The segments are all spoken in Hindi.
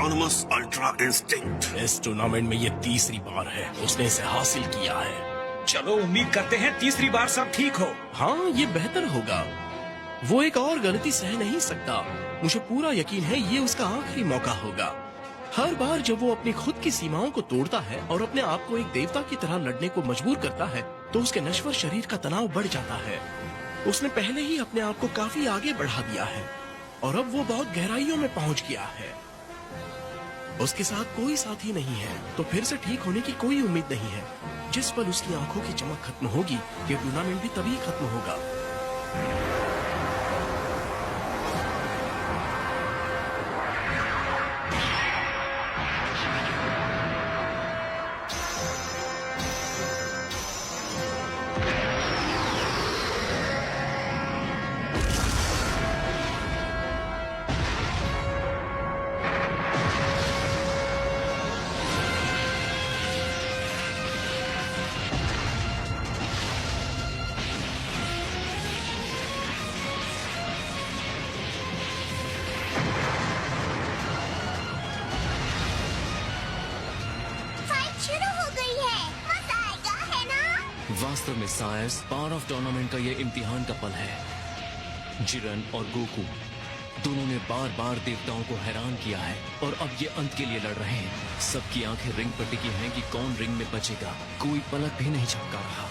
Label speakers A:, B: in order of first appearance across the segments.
A: Autonomous ultra instinct.
B: इस टूर्नामेंट में ये तीसरी बार है उसने इसे हासिल किया है।
C: चलो उम्मीद करते हैं तीसरी बार सब ठीक हो।
B: हाँ, ये बेहतर होगा। वो एक और गलती सह नहीं सकता। मुझे पूरा यकीन है ये उसका आखिरी मौका होगा। हर बार जब वो अपनी खुद की सीमाओं को तोड़ता है और अपने आप को एक देवता की तरह लड़ने को मजबूर करता है तो उसके नश्वर शरीर का तनाव बढ़ जाता है। उसने पहले ही अपने आप को काफी आगे बढ़ा दिया है और अब वो बहुत गहराइयों में पहुंच गया है। उसके साथ कोई साथी नहीं है तो फिर से ठीक होने की कोई उम्मीद नहीं है। जिस पल उसकी आंखों की चमक खत्म होगी ये टूर्नामेंट भी तभी खत्म होगा।
D: वास्तव में सायर्स, पावर ऑफ टूर्नामेंट का ये इम्तिहान का पल है। जिरन और गोकू दोनों ने बार बार देवताओं को हैरान किया है और अब ये अंत के लिए लड़ रहे हैं। सबकी आंखें रिंग पर टिकी हैं कि कौन रिंग में बचेगा। कोई पलक भी नहीं झपका रहा।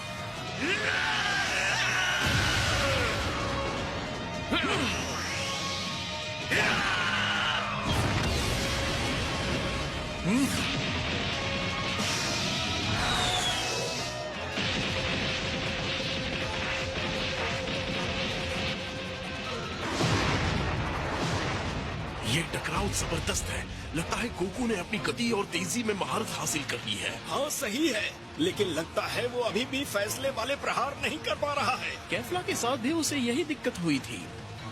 B: ये टकराव जबरदस्त है। लगता है गोकू ने अपनी गति और तेजी में महारत हासिल कर ली है।
C: हाँ सही है, लेकिन लगता है वो अभी भी फैसले वाले प्रहार नहीं कर पा रहा है।
B: कैफला के साथ भी उसे यही दिक्कत हुई थी।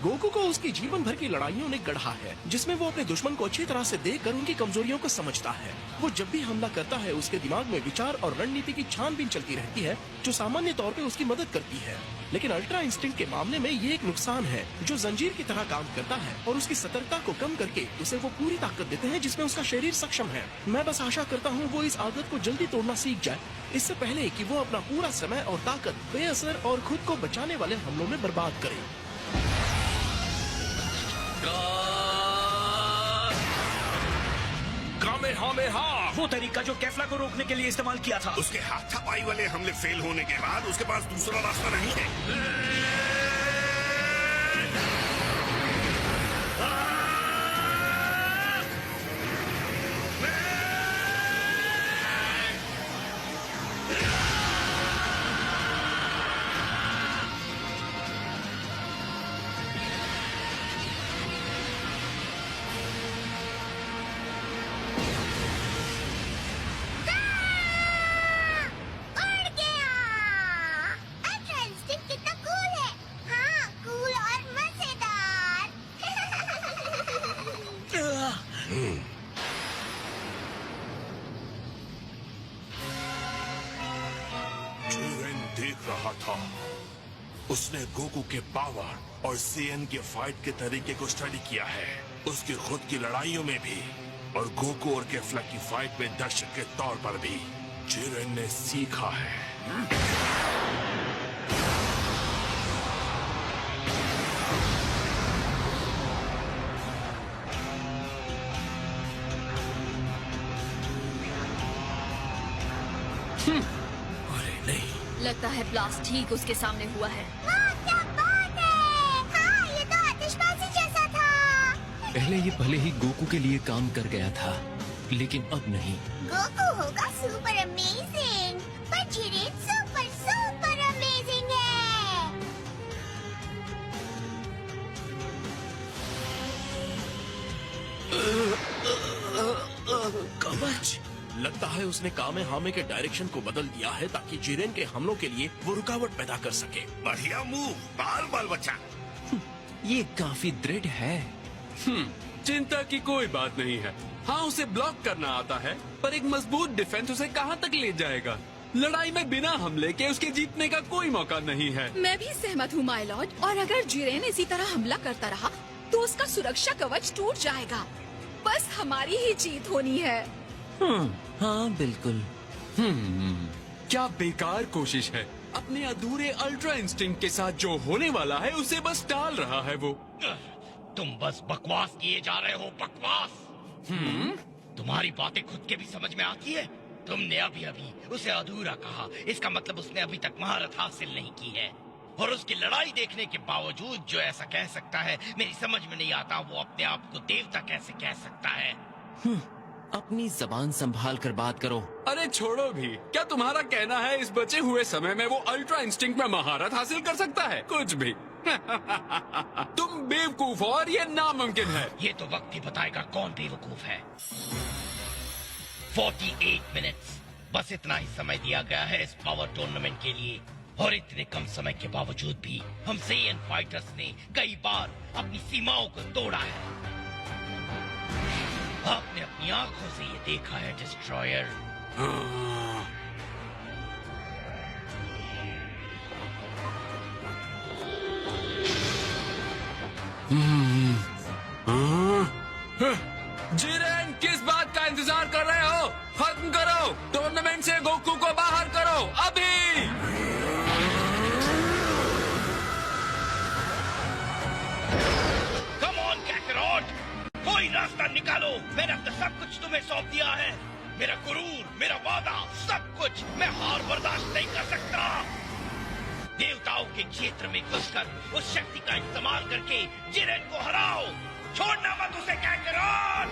B: गोकू को उसकी जीवन भर की लड़ाइयों ने गढ़ा है जिसमें वो अपने दुश्मन को अच्छी तरह से देखकर उनकी कमजोरियों को समझता है। वो जब भी हमला करता है उसके दिमाग में विचार और रणनीति की छानबीन चलती रहती है जो सामान्य तौर पे उसकी मदद करती है। लेकिन अल्ट्रा इंस्टिंक्ट के मामले में ये एक नुकसान है जो जंजीर की तरह काम करता है और उसकी सतर्कता को कम करके उसे वो पूरी ताकत देते हैं जिसमें उसका शरीर सक्षम है। मैं बस आशा करता हूँ वो इस आदत को जल्दी तोड़ना सीख जाए इससे पहले कि वो अपना पूरा समय और ताकत बेअसर और खुद को बचाने वाले हमलों में बर्बाद करे।
C: कामेहामेहा, वो तरीका जो कैफला को रोकने के लिए इस्तेमाल किया था।
A: उसके हाथापाई वाले हमले फेल होने के बाद उसके पास दूसरा रास्ता नहीं है। जिरेन देख रहा था। उसने गोकू के पावर और सीएन के फाइट के तरीके को स्टडी किया है, उसकी खुद की लड़ाइयों में भी और गोकू और कैफला की फाइट में दर्शक के तौर पर भी जिरेन ने सीखा है।
B: अरे नहीं,
E: लगता है ब्लास्ट ठीक उसके सामने हुआ है।
F: क्या बात है! हाँ, ये तो आतिशबाजी जैसा था।
D: पहले ये भले ही गोकू के लिए काम कर गया था लेकिन अब नहीं।
F: गोकू होगा सुपर अमेजिंग, पर जिरेन सुपर सुपर अमेजिंग है।
B: कवच। लगता है उसने कामेहामे के डायरेक्शन को बदल दिया है ताकि जिरेन के हमलों के लिए वो रुकावट पैदा कर सके।
A: बढ़िया मूव, बाल बच्चा।
D: ये काफी दृढ़ है।
G: चिंता की कोई बात नहीं है। हाँ, उसे ब्लॉक करना आता है पर एक मजबूत डिफेंस उसे कहाँ तक ले जाएगा। लड़ाई में बिना हमले के उसके जीतने का कोई मौका नहीं है।
E: मैं भी सहमत हूँ माय लॉर्ड, और अगर जिरेन इसी तरह हमला करता रहा तो उसका सुरक्षा कवच टूट जाएगा। बस हमारी ही जीत होनी है।
D: हाँ बिल्कुल।
G: क्या बेकार कोशिश है। अपने अधूरे अल्ट्रा इंस्टिंक्ट के साथ जो होने वाला है उसे बस टाल रहा है वो।
H: तुम बस बकवास किए जा रहे हो, बकवास। तुम्हारी बातें खुद के भी समझ में आती है? तुमने अभी अभी उसे अधूरा कहा, इसका मतलब उसने अभी तक महारत हासिल नहीं की है। और उसकी लड़ाई देखने के बावजूद जो ऐसा कह सकता है, मेरी समझ में नहीं आता वो अपने आप को देवता कैसे कह सकता है।
D: अपनी जबान संभाल कर बात करो।
G: अरे छोड़ो भी, क्या तुम्हारा कहना है इस बचे हुए समय में वो अल्ट्रा इंस्टिंक्ट में महारत हासिल कर सकता है? कुछ भी। तुम बेवकूफ हो और ये नामुमकिन है।
H: ये तो वक्त ही बताएगा कौन बेवकूफ है। 48 मिनट्स, बस इतना ही समय दिया गया है इस पावर टूर्नामेंट के लिए। और इतने कम समय के बावजूद भी हम सेयन फाइटर्स ने कई बार अपनी सीमाओं को तोड़ा है। आपने अपनी आंखों से ये देखा है डिस्ट्रॉयर।
G: जिरेन, किस बात का इंतजार कर रहे हो? खत्म करो, टूर्नामेंट से गोकू को बाहर करो अभी।
H: कम ऑन कैकरॉट, कोई रास्ता निकालो। मैंने अब तक सब कुछ तुम्हें सौंप दिया है। मेरा गुरूर, मेरा वादा, सब कुछ। मैं हार बर्दाश्त नहीं कर सकता। देवताओं के क्षेत्र में घुसकर उस शक्ति का इस्तेमाल करके जिरेन को हराओ। छोड़ना मत उसे कैकरॉट।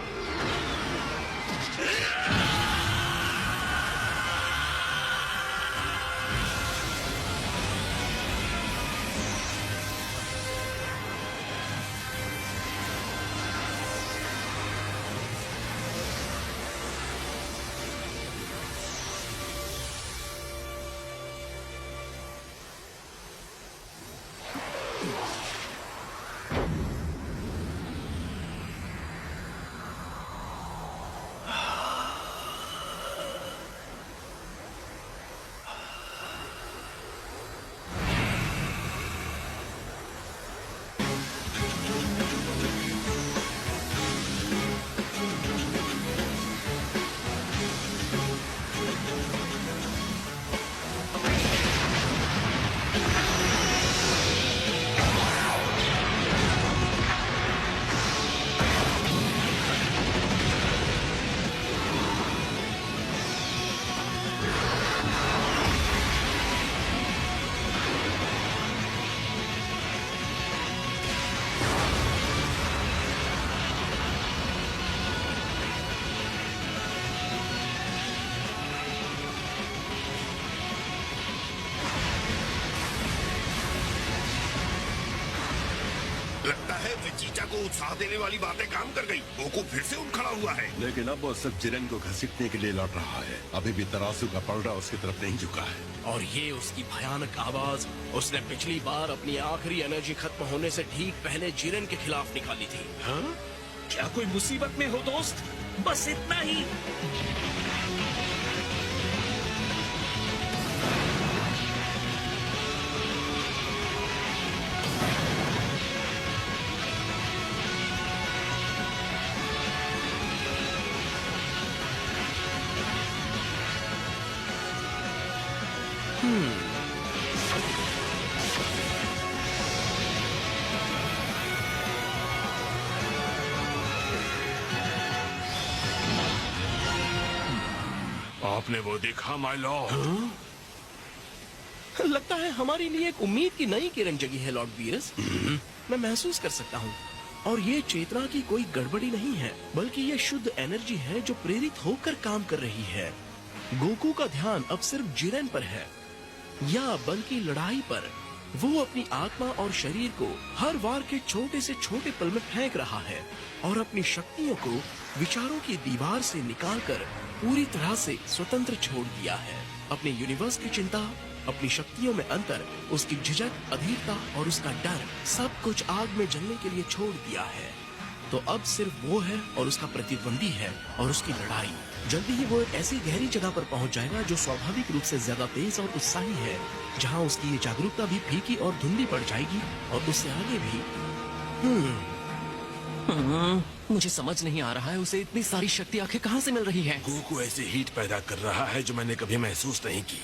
A: लगता है विचीचा को उत्साह देने वाली बातें काम कर गई। गोकू फिर से उठ खड़ा हुआ है।
I: लेकिन अब वो सिर्फ जिरेन को घसीटने के लिए लड़ रहा है। अभी भी तराजू का पलड़ा उसकी तरफ नहीं झुका है।
B: और ये उसकी भयानक आवाज उसने पिछली बार अपनी आखिरी एनर्जी खत्म होने से ठीक पहले जिरेन के खिलाफ निकाली थी।
C: हाँ? क्या कोई मुसीबत में हो दोस्त? बस इतना ही।
A: आपने वो देखा माय लॉर्ड?
B: लगता है हमारे लिए एक उम्मीद की नई किरण जगी है लॉर्ड वीरस। मैं महसूस कर सकता हूँ। और ये चेतना की कोई गड़बड़ी नहीं है, बल्कि ये शुद्ध एनर्जी है जो प्रेरित होकर काम कर रही है। गोकू का ध्यान अब सिर्फ जिरेन पर है, या बल्कि लड़ाई पर। वो अपनी आत्मा और शरीर को हर वार के छोटे से छोटे पल में फेंक रहा है और अपनी शक्तियों को विचारों की दीवार से निकालकर पूरी तरह से स्वतंत्र छोड़ दिया है। अपने यूनिवर्स की चिंता, अपनी शक्तियों में अंतर, उसकी झिझक, अधीरता और उसका डर, सब कुछ आग में जलने के लिए छोड़ दिया है। तो अब सिर्फ वो है और उसका प्रतिद्वंदी है और उसकी लड़ाई। जल्दी ही वो एक ऐसी गहरी जगह पर पहुंच जाएगा जो स्वाभाविक रूप से ज्यादा तेज और उत्साही है, जहां उसकी ये जागरूकता भी फीकी और धुंधली पड़ जाएगी और उससे आगे भी
D: मुझे समझ नहीं आ रहा है उसे इतनी सारी शक्ति आखिर कहाँ से मिल रही है।
A: गोकू ऐसी हीट पैदा कर रहा है जो मैंने कभी महसूस नहीं की।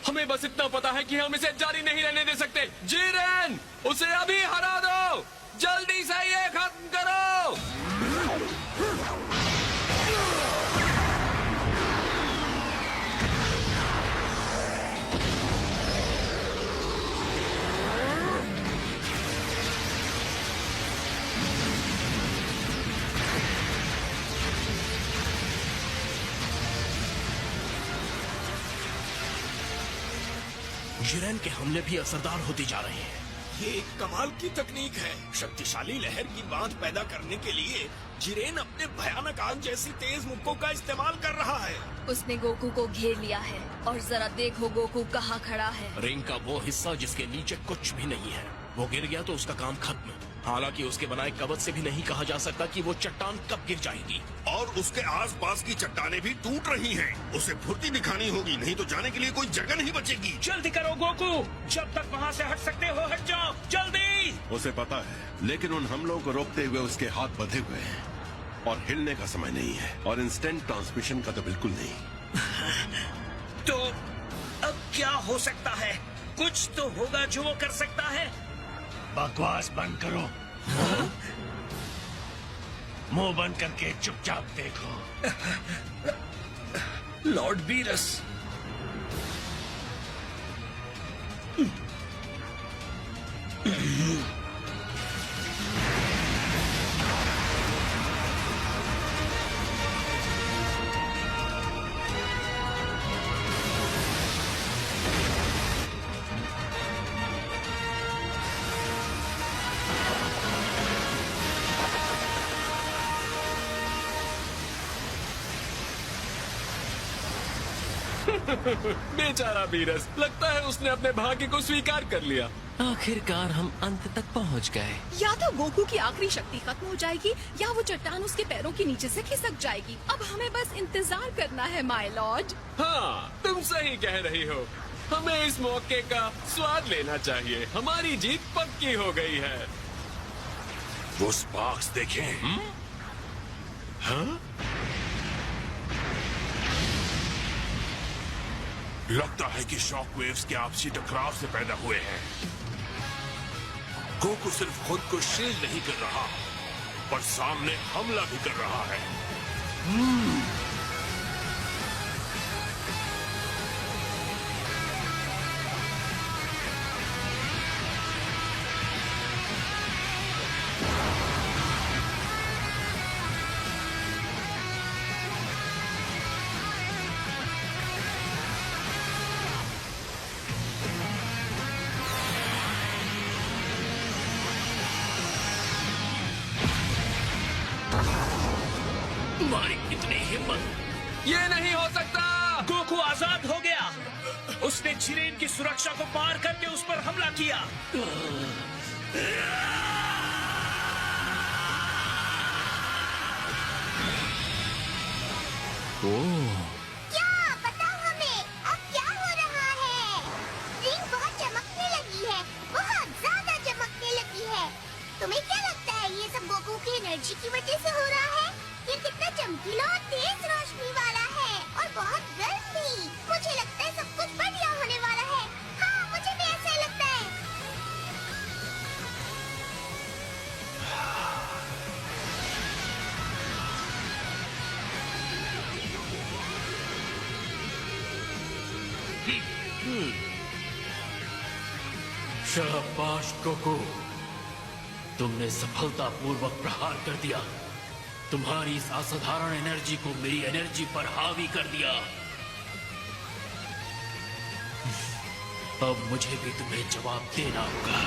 G: हमें बस इतना पता है कि हम इसे जारी नहीं रहने दे सकते। जिरेन, उसे अभी हरा दो, जल्दी से ये खत्म करो।
B: जिरेन के हमले भी असरदार होते जा रहे हैं।
C: ये एक कमाल की तकनीक है। शक्तिशाली लहर की बांध पैदा करने के लिए जिरेन अपने भयानक आग जैसी तेज मुक्कों का इस्तेमाल कर रहा है।
E: उसने गोकू को घेर लिया है और जरा देखो गोकू कहाँ खड़ा है।
B: रिंग का वो हिस्सा जिसके नीचे कुछ भी नहीं है, वो गिर गया तो उसका काम खत्म। हालांकि उसके बनाए कवच से भी नहीं कहा जा सकता कि वो चट्टान कब गिर जाएगी।
I: और उसके आसपास की चट्टानें भी टूट रही हैं। उसे फुर्ती दिखानी होगी, नहीं तो जाने के लिए कोई जगह नहीं बचेगी।
C: जल्दी करो गोकू, जब तक वहाँ से हट सकते हो हट जाओ, जल्दी।
I: उसे पता है, लेकिन उन हमलों को रोकते हुए उसके हाथ बंधे हुए हैं और हिलने का समय नहीं है, और इंस्टेंट ट्रांसमिशन का तो बिल्कुल नहीं।
C: तो अब क्या हो सकता है? कुछ तो होगा जो वो कर सकता है। बकवास बंद करो। मुंह बंद करके चुपचाप देखो। लॉर्ड बीरस,
G: बेचारा बीरस, लगता है उसने अपने भाग्य को स्वीकार कर लिया।
D: आखिरकार हम अंत तक पहुंच गए।
E: या तो गोकू की आखिरी शक्ति खत्म हो जाएगी या वो चट्टान उसके पैरों के नीचे से खिसक जाएगी। अब हमें बस इंतजार करना है माय लॉर्ड।
G: हाँ, तुम सही कह रही हो। हमें इस मौके का स्वाद लेना चाहिए। हमारी जीत पक्की हो गई है।
A: वो स्पार्क्स देखें। हाँ? लगता है कि शॉक वेव्स के आपसी टकराव से पैदा हुए हैं। गोकू सिर्फ खुद को शील्ड नहीं कर रहा, पर सामने हमला भी कर रहा है।
B: तुम्हारी कितनी हिम्मत!
G: ये नहीं हो सकता।
C: गोकू आजाद हो गया। उसने जिरेन की सुरक्षा को पार करके उस पर हमला किया।
F: क्या बताओ हमें अब क्या हो रहा है? रिंग बहुत चमकने लगी है, बहुत ज्यादा चमकने लगी है। तुम्हें क्या लगता है ये सब गोकू की एनर्जी की वजह से हो रहा है? ये कितना चमकीला और तेज रोशनी वाला है और बहुत गर्म भी। मुझे लगता है सब कुछ बढ़िया होने वाला है। हाँ, मुझे भी ऐसा लगता है।
B: शाबाश गोकू, तुमने सफलतापूर्वक प्रहार कर दिया। तुम्हारी इस असाधारण एनर्जी को मेरी एनर्जी पर हावी कर दिया। अब मुझे भी तुम्हें जवाब देना होगा।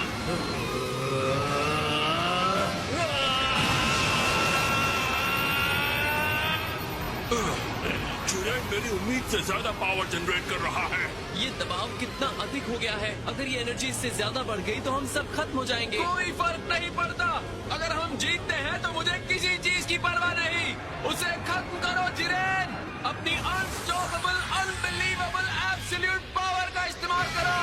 A: जिरेन मेरी उम्मीद से ज्यादा पावर जनरेट कर रहा है।
D: ये दबाव कितना अधिक हो गया है। अगर ये एनर्जी इससे ज्यादा बढ़ गई तो हम सब खत्म हो जाएंगे।
G: कोई फर्क नहीं पड़ता। अगर हम जीतते हैं तो मुझे किसी चीज की परवाह नहीं। उसे खत्म करो जिरेन। अपनी अनस्टॉपेबल, अनबिलीवेबल, एब्सोल्यूट पावर का इस्तेमाल करो।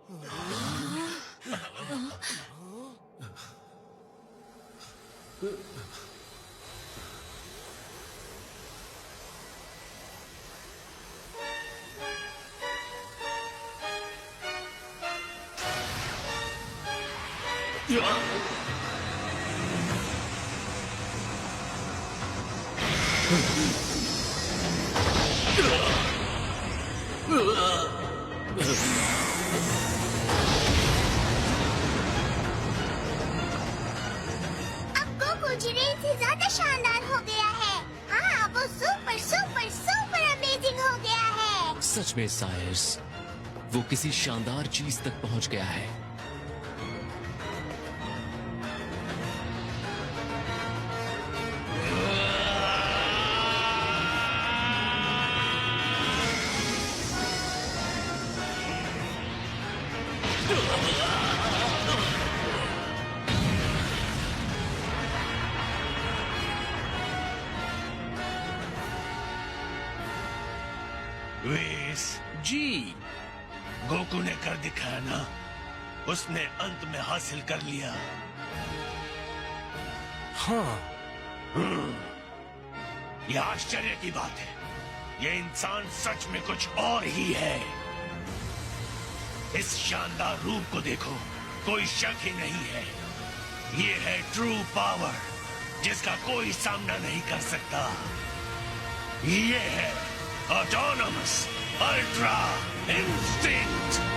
F: अब गोकू जिरेन से ज्यादा शानदार हो गया है। हाँ, वो सुपर सुपर सुपर अमेजिंग हो गया है।
D: सच में सायर्स, वो किसी शानदार चीज तक पहुंच गया है।
H: वेस,
B: जी।
H: गोकू ने कर दिखाया ना, उसने अंत में हासिल कर लिया।
B: हाँ,
H: यह आश्चर्य की बात है, ये इंसान सच में कुछ और ही है। इस शानदार रूप को देखो, कोई शक ही नहीं है। ये है ट्रू पावर, जिसका कोई सामना नहीं कर सकता। ये है ऑटोनमस अल्ट्रा इंस्टिंक्ट।